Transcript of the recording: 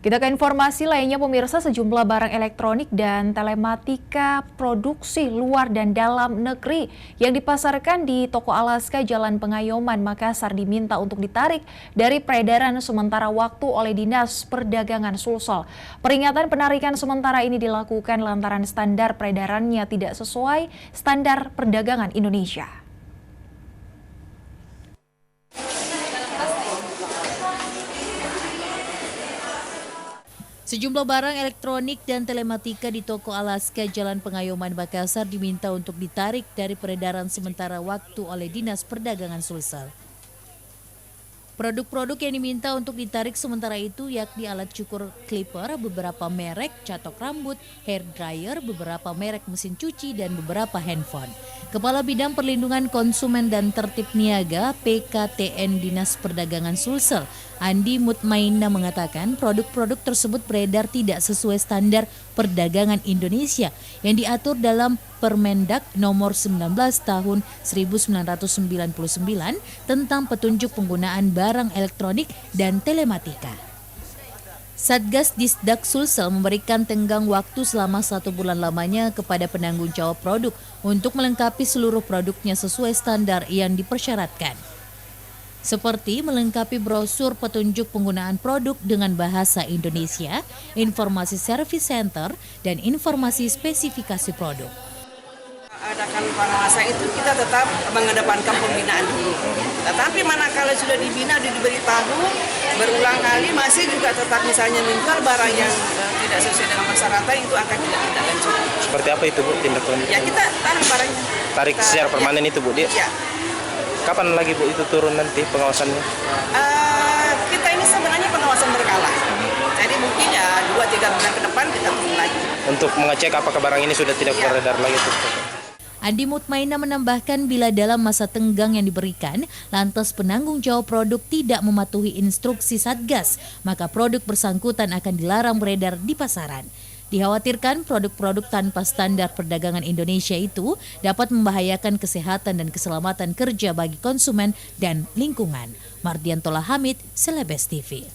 Kita ke informasi lainnya, pemirsa, sejumlah barang elektronik dan telematika produksi luar dan dalam negeri yang dipasarkan di toko Alaska Jalan Pengayoman, Makassar diminta untuk ditarik dari peredaran sementara waktu oleh Dinas Perdagangan Sulsel. Peringatan penarikan sementara ini dilakukan lantaran standar peredarannya tidak sesuai standar perdagangan Indonesia. Sejumlah barang elektronik dan telematika di toko Alaska Jalan Pengayoman, Makassar diminta untuk ditarik dari peredaran sementara waktu oleh Dinas Perdagangan Sulsel. Produk-produk yang diminta untuk ditarik sementara itu yakni alat cukur clipper, beberapa merek, catok rambut, hair dryer, beberapa merek mesin cuci, dan beberapa handphone. Kepala Bidang Perlindungan Konsumen dan Tertib Niaga PKTN Dinas Perdagangan Sulsel, Andi Mutmainna mengatakan produk-produk tersebut beredar tidak sesuai standar perdagangan Indonesia yang diatur dalam Permendak nomor 19 tahun 1999 tentang petunjuk penggunaan barang elektronik dan telematika. Satgas Disdak Sulsel memberikan tenggang waktu selama 1 bulan lamanya kepada penanggung jawab produk untuk melengkapi seluruh produknya sesuai standar yang dipersyaratkan. Seperti melengkapi brosur petunjuk penggunaan produk dengan bahasa Indonesia, informasi service center, dan informasi spesifikasi produk. Adakan pengawasan itu kita tetap mengedepankan pembinaan dulu. Tetapi manakala sudah dibina, sudah diberitahu berulang kali masih juga tetap misalnya menjual barang yang tidak sesuai dengan persyaratan, itu akan tidak lanjut. Seperti apa itu Bu tindak lanjut? Ya kita tarik barangnya. Tarik secara permanen ya. Itu Bu dia? Ya. Kapan lagi Bu itu turun nanti pengawasannya? Kita ini sebenarnya pengawasan berkala. Jadi mungkin ya 2-3 bulan ke depan kita turun lagi. Untuk mengecek apakah barang ini sudah tidak beredar lagi. Andi Mutmainna menambahkan bila dalam masa tenggang yang diberikan, lantas penanggung jawab produk tidak mematuhi instruksi Satgas, maka produk bersangkutan akan dilarang beredar di pasaran. Dikhawatirkan produk-produk tanpa standar perdagangan Indonesia itu dapat membahayakan kesehatan dan keselamatan kerja bagi konsumen dan lingkungan. Mardiantola Hamid, Celebes TV.